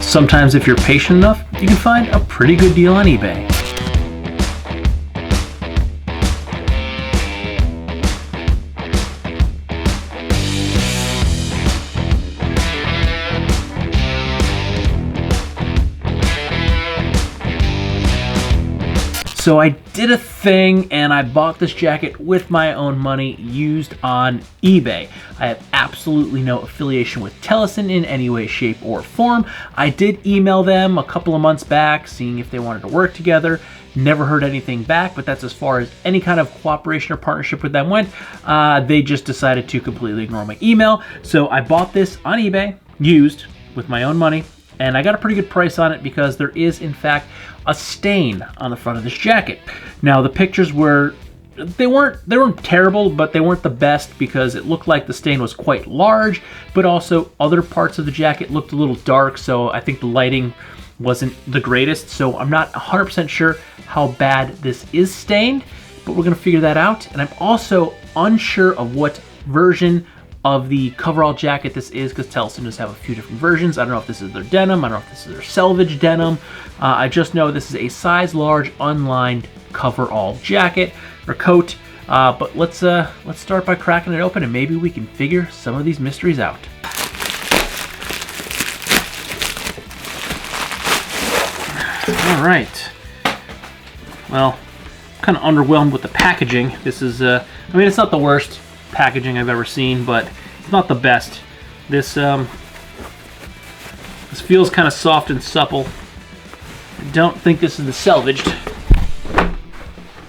sometimes if you're patient enough, you can find a pretty good deal on eBay. So I did a thing and I bought this jacket with my own money used on eBay. I have absolutely no affiliation with Tellason in any way, shape, or form. I did email them a couple of months back seeing if they wanted to work together. Never heard anything back, but that's as far as any kind of cooperation or partnership with them went. They just decided to completely ignore my email. So I bought this on eBay, used with my own money, and I got a pretty good price on it because there is, in fact, a stain on the front of this jacket. Now, the pictures were, they weren't terrible, but they weren't the best because it looked like the stain was quite large, but also other parts of the jacket looked a little dark, so I think the lighting wasn't the greatest. So I'm not 100% sure how bad this is stained, but we're gonna figure that out. And I'm also unsure of what version of the coverall jacket this is, because Tellason does have a few different versions. I don't know if this is their denim, I don't know if this is their Selvedge denim. I just know this is a size large unlined coverall jacket or coat. But let's start by cracking it open and maybe we can figure some of these mysteries out. All right. Well, I'm kind of underwhelmed with the packaging. This is, I mean, it's not the worst packaging I've ever seen, but it's not the best. This feels kind of soft and supple. I don't think this is the Selvedged.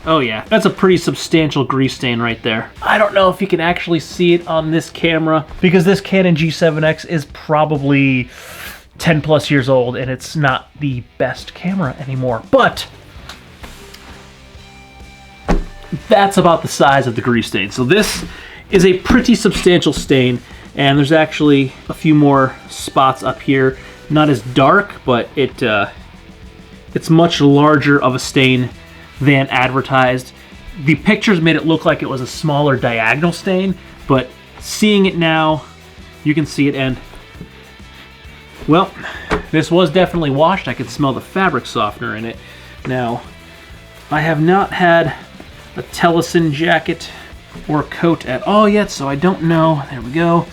Oh yeah, that's a pretty substantial grease stain right there. I don't know if you can actually see it on this camera because this Canon G7X is probably 10 plus years old and it's not the best camera anymore, but that's about the size of the grease stain. So this is a pretty substantial stain, and there's actually a few more spots up here. Not as dark, but it's much larger of a stain than advertised. The pictures made it look like it was a smaller diagonal stain, but seeing it now, you can see it, and well, this was definitely washed. I could smell the fabric softener in it. Now, I have not had a Tellason jacket or coat at all yet, so I don't know. There we go.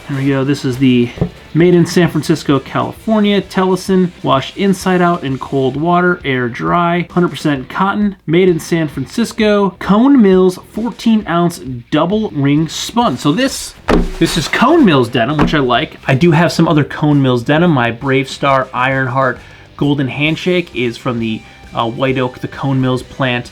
There we go. This is the made in San Francisco, California, Tellason, washed inside out in cold water, air dry, 100% cotton, made in San Francisco, Cone Mills 14-ounce double ring spun. So this is Cone Mills denim, which I like. I do have some other Cone Mills denim. My Brave Star Ironheart Golden Handshake is from the White Oak, the Cone Mills plant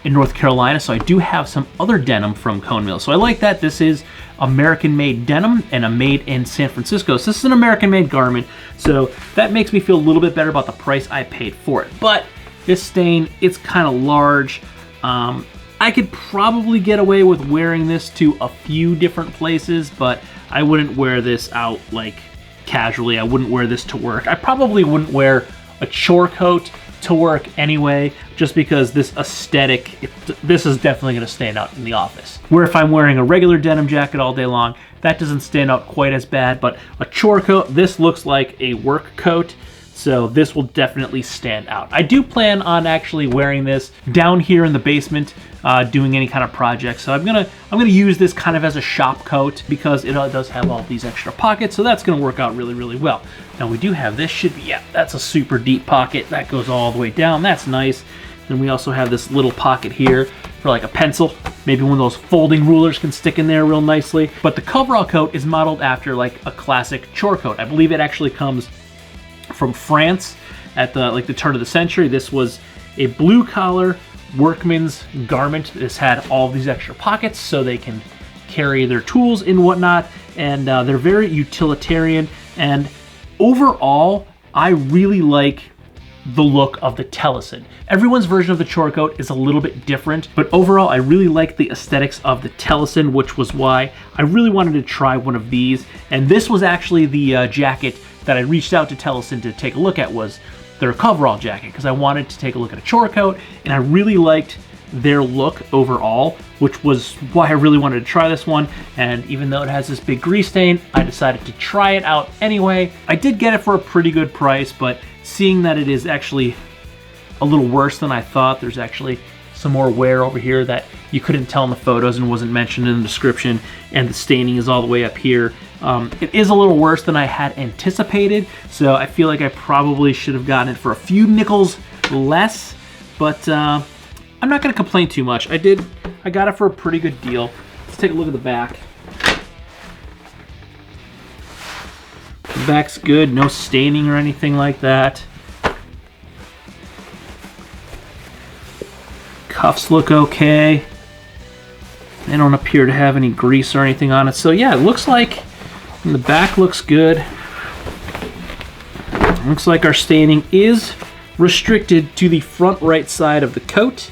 in North Carolina, so I do have some other denim from Cone Mills. So I like that. This is American-made denim and a made in San Francisco. So this is an American-made garment, so that makes me feel a little bit better about the price I paid for it. But this stain, it's kind of large. I could probably get away with wearing this to a few different places, but I wouldn't wear this out like casually. I wouldn't wear this to work. I probably wouldn't wear a chore coat to work anyway, just because this aesthetic, this is definitely going to stand out in the office. Where if I'm wearing a regular denim jacket all day long, that doesn't stand out quite as bad, but a chore coat, this looks like a work coat, so this will definitely stand out. I do plan on actually wearing this down here in the basement, doing any kind of project. So I'm gonna use this kind of as a shop coat because it does have all these extra pockets, so that's gonna work out really, really well. Now we do have this, should be, yeah, that's a super deep pocket. That goes all the way down, that's nice. Then we also have this little pocket here for like a pencil. Maybe one of those folding rulers can stick in there real nicely. But the coverall coat is modeled after like a classic chore coat. I believe it actually comes from France at the turn of the century. This was a blue collar workman's garment. This had all these extra pockets so they can carry their tools and whatnot, and they're very utilitarian. And overall, I really like the look of the Tellason. Everyone's version of the chore coat is a little bit different, but overall I really like the aesthetics of the Tellason, which was why I really wanted to try one of these. And this was actually the jacket that I reached out to Tellason to take a look at, was their coverall jacket, because I wanted to take a look at a chore coat, and I really liked their look overall, which was why I really wanted to try this one. And even though it has this big grease stain, I decided to try it out anyway. I did get it for a pretty good price, but seeing that it is actually a little worse than I thought, there's actually some more wear over here that you couldn't tell in the photos and wasn't mentioned in the description, and the staining is all the way up here. It is a little worse than I had anticipated, so I feel like I probably should have gotten it for a few nickels less, but I'm not gonna complain too much. I got it for a pretty good deal. Let's take a look at the back. The back's good, no staining or anything like that. Cuffs look okay. They don't appear to have any grease or anything on it. So yeah, it looks like the back looks good. Looks like our staining is restricted to the front right side of the coat,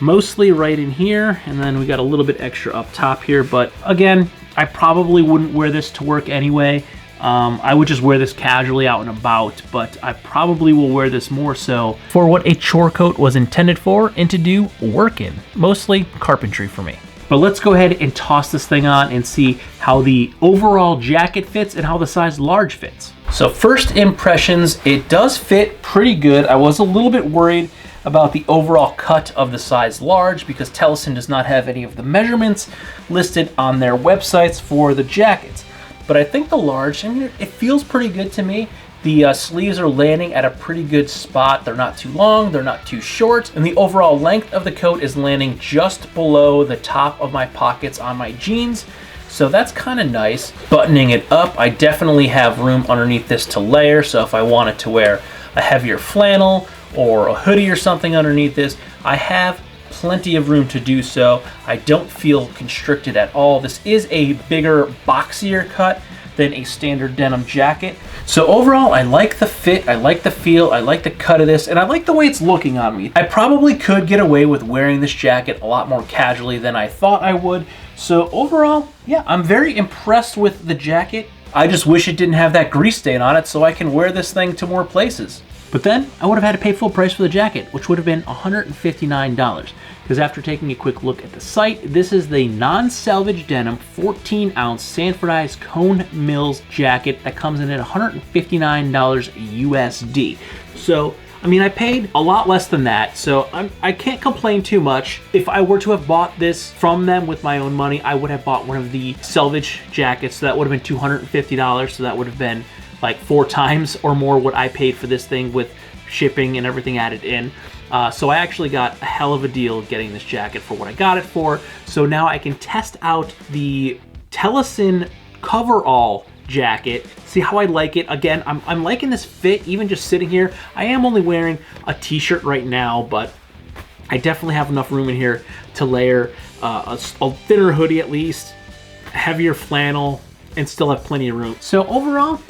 mostly right in here, and then we got a little bit extra up top here. But again, I probably wouldn't wear this to work anyway. I would just wear this casually out and about, but I probably will wear this more so for what a chore coat was intended for and to do work in, mostly carpentry for me. But let's go ahead and toss this thing on and see how the overall jacket fits and how the size large fits. So first impressions, it does fit pretty good. I was a little bit worried about the overall cut of the size large because Tellason does not have any of the measurements listed on their websites for the jackets. But I think the large, I mean, it feels pretty good to me. The sleeves are landing at a pretty good spot. They're not too long, they're not too short, and the overall length of the coat is landing just below the top of my pockets on my jeans. So that's kind of nice. Buttoning it up, I definitely have room underneath this to layer. So if I wanted to wear a heavier flannel or a hoodie or something underneath this, I have plenty of room to do so. I don't feel constricted at all. This is a bigger, boxier cut than a standard denim jacket. So overall, I like the fit, I like the feel, I like the cut of this, and I like the way it's looking on me. I probably could get away with wearing this jacket a lot more casually than I thought I would. So overall, yeah, I'm very impressed with the jacket. I just wish it didn't have that grease stain on it so I can wear this thing to more places. But then I would have had to pay full price for the jacket, which would have been $159. Because after taking a quick look at the site, this is the non-Selvedge denim 14-ounce Sanfordized Cone Mills jacket that comes in at $159 USD. So, I mean, I paid a lot less than that, so I can't complain too much. If I were to have bought this from them with my own money, I would have bought one of the Selvedge jackets, so that would have been $250, so that would have been like 4 times or more what I paid for this thing with shipping and everything added in. So I actually got a hell of a deal getting this jacket for what I got it for. So now I can test out the Tellason Coverall jacket, see how I like it. Again, I'm liking this fit even just sitting here. I am only wearing a t-shirt right now, but I definitely have enough room in here to layer a thinner hoodie at least, heavier flannel, and still have plenty of room. So overall,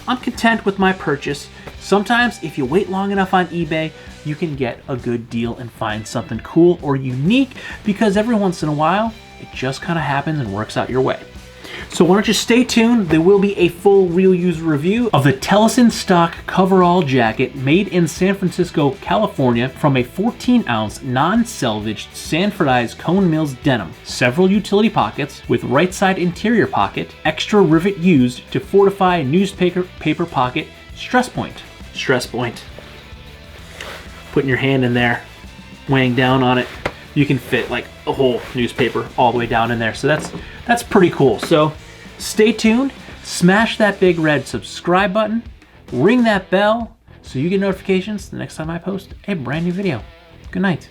I'm content with my purchase. Sometimes if you wait long enough on eBay, you can get a good deal and find something cool or unique, because every once in a while, it just kind of happens and works out your way. So why don't you stay tuned? There will be a full real user review of the Tellason stock Coverall jacket made in San Francisco, California from a 14-ounce non-selvaged Sanfordized Cone Mills denim. Several utility pockets with right side interior pocket, extra rivet used to fortify newspaper paper pocket, stress point. Stress point. Putting your hand in there, weighing down on it, you can fit like a whole newspaper all the way down in there. So that's pretty cool. So stay tuned, smash that big red subscribe button, ring that bell so you get notifications the next time I post a brand new video. Good night.